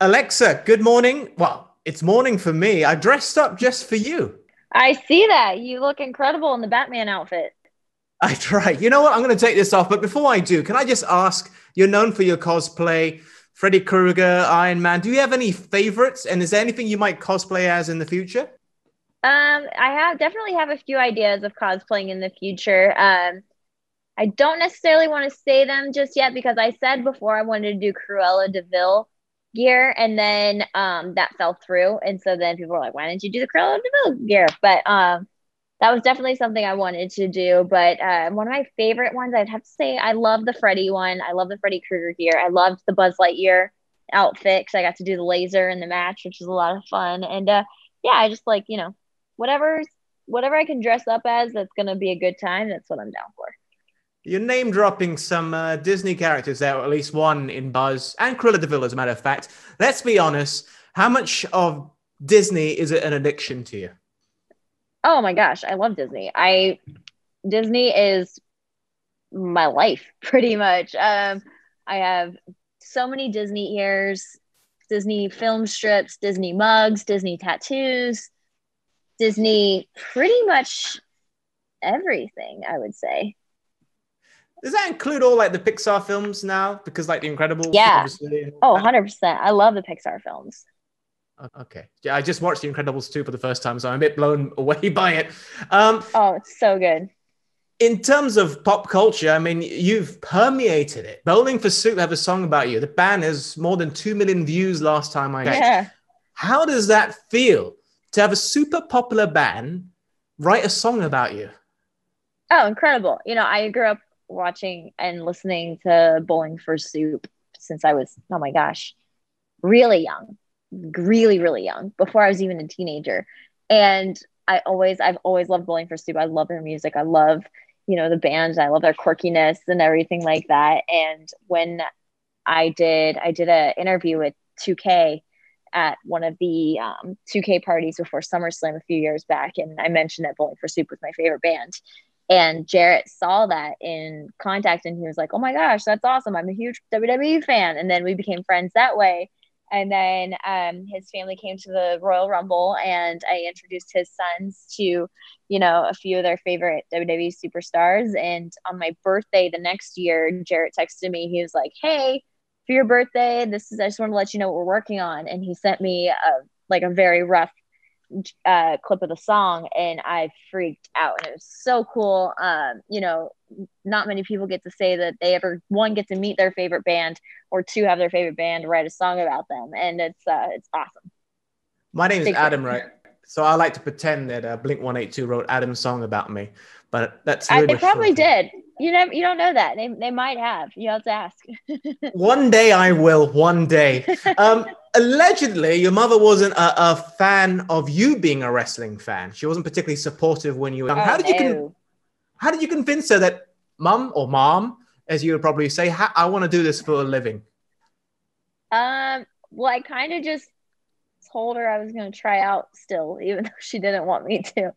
Alexa, good morning. Well, it's morning for me. I dressed up just for you. I see that. You look incredible in the Batman outfit. I tried. You know what? I'm going to take this off. But before I do, can I just ask, you're known for your cosplay, Freddy Krueger, Iron Man. Do you have any favorites? And is there anything you might cosplay as in the future? I have definitely have a few ideas of cosplaying in the future. I don't necessarily want to say them just yet because I said before I wanted to do Cruella de Vil gear, and then that fell through, and so then people were like, "Why didn't you do the Cruella de Vil gear?" But that was definitely something I wanted to do. But one of my favorite ones, I'd have to say, I love the Freddy one. I love the Freddy Krueger gear. I loved the Buzz Lightyear outfit because I got to do the laser in the match, which was a lot of fun. And yeah, I just like whatever I can dress up as that's gonna be a good time. That's what I'm down for. You're name dropping some Disney characters there, or at least one in Buzz and Cruella de Vil, as a matter of fact. Let's be honest. How much of Disney is it an addiction to you? Oh my gosh, I love Disney. Disney is my life pretty much. I have so many Disney ears, Disney film strips, Disney mugs, Disney tattoos, Disney pretty much everything, I would say. Does that include all like the Pixar films now? Because like The Incredibles, Yeah. obviously. Oh, 100%. I love the Pixar films. Okay. Yeah, I just watched The Incredibles 2 for the first time, so I'm a bit blown away by it. Oh, it's so good. In terms of pop culture, I mean, you've permeated it. Bowling for Soup have a song about you. The band has more than 2 million views last time I checked. Yeah. How does that feel to have a super popular band write a song about you? Oh, incredible. I grew up watching and listening to Bowling for Soup since I was, oh my gosh, really young, really, really young, before I was even a teenager. And I've always loved Bowling for Soup. I love their music. I love, the band. I love their quirkiness and everything like that. And when I did an interview with 2K at one of the 2K parties before SummerSlam a few years back. And I mentioned that Bowling for Soup was my favorite band. And Jarrett saw that in contact and he was like, "Oh my gosh, that's awesome. I'm a huge WWE fan." And then we became friends that way. And then his family came to the Royal Rumble and I introduced his sons to, a few of their favorite WWE superstars. And on my birthday the next year, Jarrett texted me. He was like, "Hey, for your birthday, I just want to let you know what we're working on." And he sent me a very rough clip of the song and I freaked out, and it was so cool. Not many people get to say that they ever, one, get to meet their favorite band, or two, have their favorite band write a song about them, and it's awesome. My name is Big Adam, fan. right? So I like to pretend that Blink 182 wrote Adam's song about me, but that's They really probably shocking. did. You don't know that. They might have. You have to ask. One day I will, one day. Allegedly, your mother wasn't a fan of you being a wrestling fan. She wasn't particularly supportive when you were young. Oh no. How did you convince her that mum, or mom, as you would probably say, I want to do this for a living? Well, I kind of just told her I was going to try out still, even though she didn't want me to.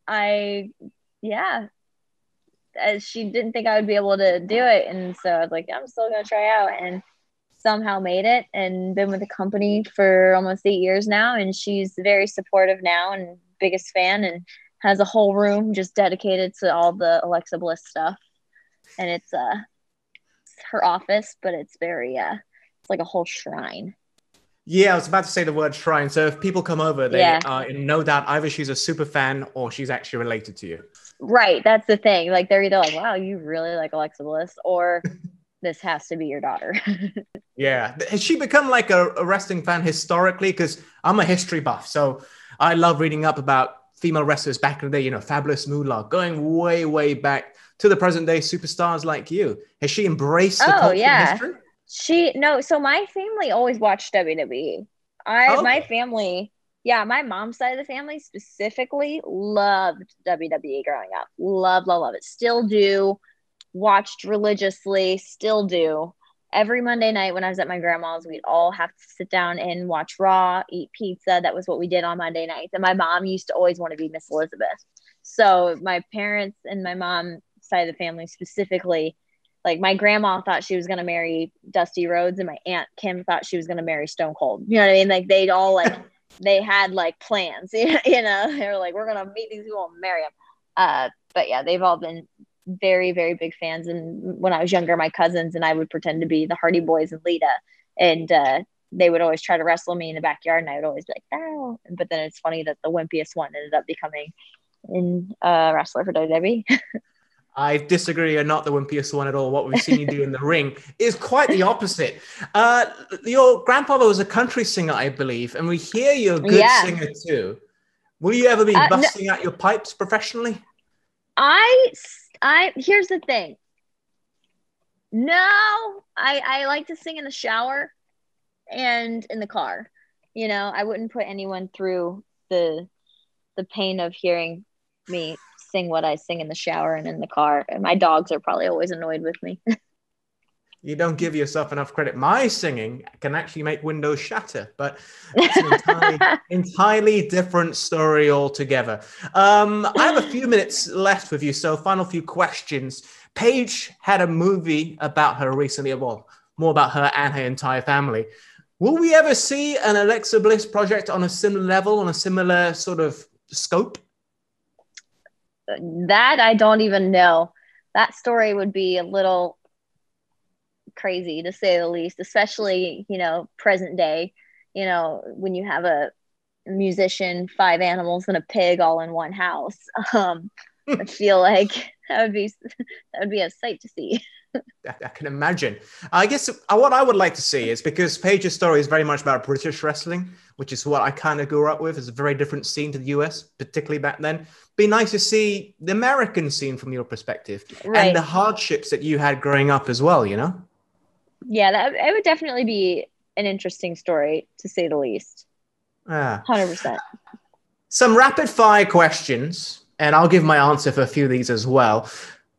I Yeah, she didn't think I would be able to do it, and so I was like, I'm still gonna try out, and somehow made it, and been with the company for almost 8 years now, and she's very supportive now and biggest fan, and has a whole room just dedicated to all the Alexa Bliss stuff, and it's her office, but it's very it's like a whole shrine. Yeah, I was about to say the word shrine. So if people come over, they Yeah. are in no doubt either she's a super fan or she's actually related to you. Right, that's the thing. Like, they're either like, "Wow, you really like Alexa Bliss," or "This has to be your daughter." Yeah. Has she become like a wrestling fan historically? Because I'm a history buff. So I love reading up about female wrestlers back in the day, Fabulous Moolah, going way, way back to the present day superstars like you. Has she embraced the Oh culture and yeah. history? No, so my family always watched WWE. Oh, My okay. family, yeah, my mom's side of the family specifically loved WWE growing up. Love, love, love it. Still do. Watched religiously, still do. Every Monday night when I was at my grandma's, we'd all have to sit down and watch Raw, eat pizza. That was what we did on Monday nights. And my mom used to always want to be Miss Elizabeth. So my parents and my mom side of the family specifically Like my grandma thought she was going to marry Dusty Rhodes, and my aunt Kim thought she was going to marry Stone Cold. You know what I mean? Like they'd all like, they had like plans, you know, they were like, we're going to meet these people and marry them. But yeah, they've all been very, very big fans. And when I was younger, my cousins and I would pretend to be the Hardy Boys and Lita. And they would always try to wrestle me in the backyard. And I would always be like, no. But then it's funny that the wimpiest one ended up becoming a wrestler for WWE. I disagree. You're not the wimpiest one at all. What we've seen you do in the ring is quite the opposite. Your grandfather was a country singer, I believe, and we hear you're a good singer too. Will you ever be busting out your pipes professionally? Here's the thing. No, I like to sing in the shower and in the car. You know, I wouldn't put anyone through the pain of hearing me sing what I sing in the shower and in the car. And my dogs are probably always annoyed with me. You don't give yourself enough credit. My singing can actually make windows shatter, but it's an entirely different story altogether. I have a few minutes left with you, so final few questions. Paige had a movie about her recently, well, more about her and her entire family. Will we ever see an Alexa Bliss project on a similar level, on a similar sort of scope? That I don't even know. That story would be a little crazy to say the least, especially, you know, present day, you know, when you have a musician, 5 animals and a pig all in one house. I feel like that would be a sight to see. I can imagine. I guess what I would like to see is, because Paige's story is very much about British wrestling, which is what I kind of grew up with. It's a very different scene to the US, particularly back then. Be nice to see the American scene from your perspective, right, and the hardships that you had growing up as well, you know? Yeah, it would definitely be an interesting story, to say the least. 100%. Some rapid fire questions, and I'll give my answer for a few of these as well.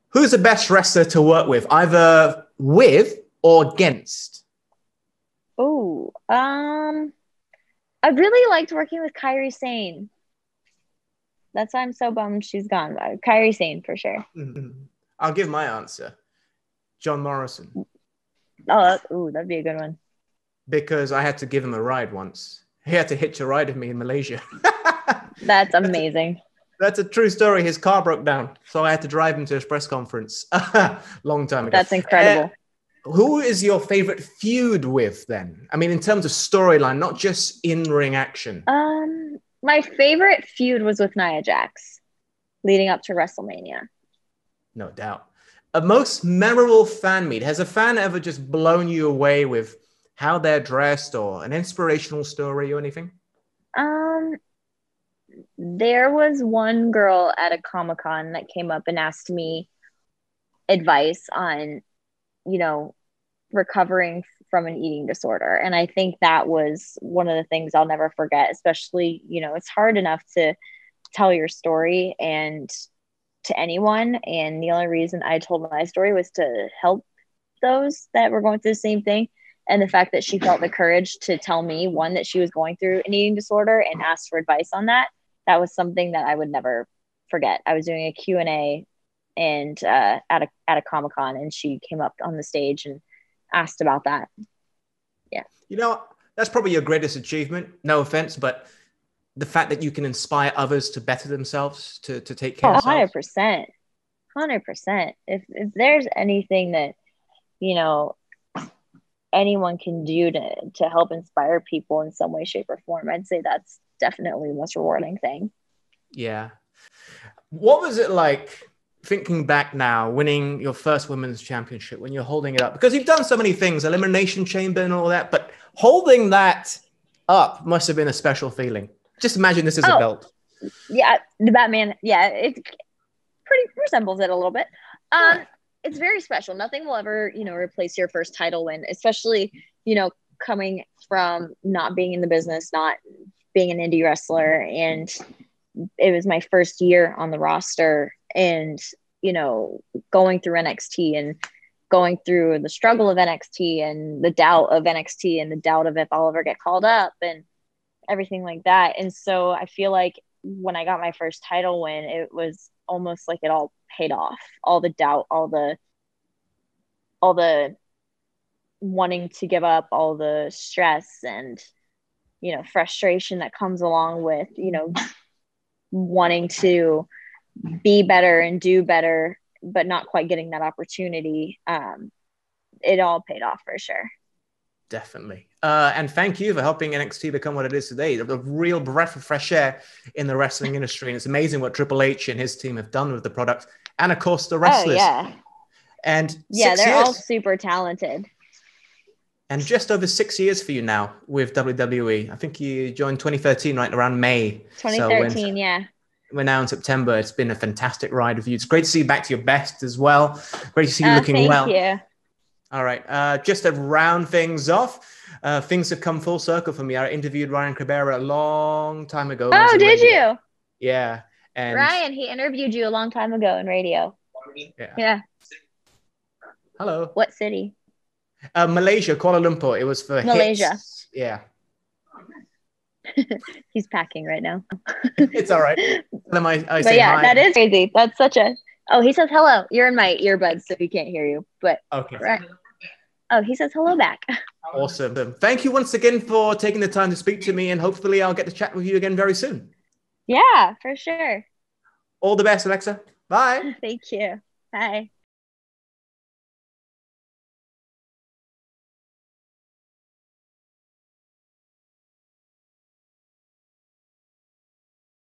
Who's the best wrestler to work with, either with or against? Oh, I really liked working with Kairi Sane. That's why I'm so bummed she's gone. Kairi Sane for sure. I'll give my answer. John Morrison. Oh, that'd be a good one. Because I had to give him a ride once. He had to hitch a ride with me in Malaysia. That's amazing. That's a true story. His car broke down, so I had to drive him to his press conference. Long time ago. That's incredible. Who is your favorite feud with then? I mean, in terms of storyline, not just in-ring action. My favorite feud was with Nia Jax, leading up to WrestleMania. No doubt. A most memorable fan meet. Has a fan ever just blown you away with how they're dressed or an inspirational story or anything? There was one girl at a Comic-Con that came up and asked me advice on, you know, recovering from an eating disorder. And I think that was one of the things I'll never forget, especially, you know, it's hard enough to tell your story and to anyone. And the only reason I told my story was to help those that were going through the same thing. And the fact that she felt the courage to tell me, one, that she was going through an eating disorder and asked for advice on that. That was something that I would never forget. I was doing a Q&A and at a Comic-Con, and she came up on the stage and asked about that. Yeah. You know, that's probably your greatest achievement. No offense, but the fact that you can inspire others to better themselves, to take care of themselves. 100%. If there's anything that, you know, anyone can do to help inspire people in some way, shape, or form, I'd say that's definitely the most rewarding thing. Yeah. What was it like, thinking back now, winning your first women's championship, when you're holding it up? Because you've done so many things, Elimination Chamber and all that, but holding that up must have been a special feeling. Just imagine this is a belt. Yeah, the Batman. Yeah, it pretty resembles it a little bit. It's very special. Nothing will ever, you know, replace your first title win, especially, you know, coming from not being in the business, not being an indie wrestler. And it was my first year on the roster, and, you know, going through NXT and going through the struggle of NXT and the doubt of NXT and the doubt of if I'll ever get called up and everything like that. And so I feel like when I got my first title win, it was almost like it all paid off. All the doubt, all the all the wanting to give up, all the stress and, you know, frustration that comes along with, you know, wanting to be better and do better, but not quite getting that opportunity. It all paid off for sure. Definitely. And thank you for helping NXT become what it is today. A real breath of fresh air in the wrestling industry. And it's amazing what Triple H and his team have done with the product. And of course, the wrestlers. Oh, yeah. And yeah, they're all super talented. And just over 6 years for you now with WWE. I think you joined 2013, right around May. 2013, yeah. We're now in September. It's been a fantastic ride with you. It's great to see you back to your best as well. Great to see you looking well. Thank you. All right. Just to round things off, things have come full circle for me. I interviewed Ryan Cabrera a long time ago. Oh, did you? Yeah. And Ryan, he interviewed you a long time ago in radio. Yeah. Hello. What city? Malaysia, Kuala Lumpur. It was for Malaysia. Hits. Yeah. He's packing right now. It's all right. I say yeah, hi. That is crazy. That's such a. Oh, he says hello. You're in my earbuds, so he can't hear you. But okay. Right. Oh, he says hello back. Awesome. Thank you once again for taking the time to speak to me, and hopefully I'll get to chat with you again very soon. Yeah, for sure. All the best, Alexa. Bye. Thank you. Bye.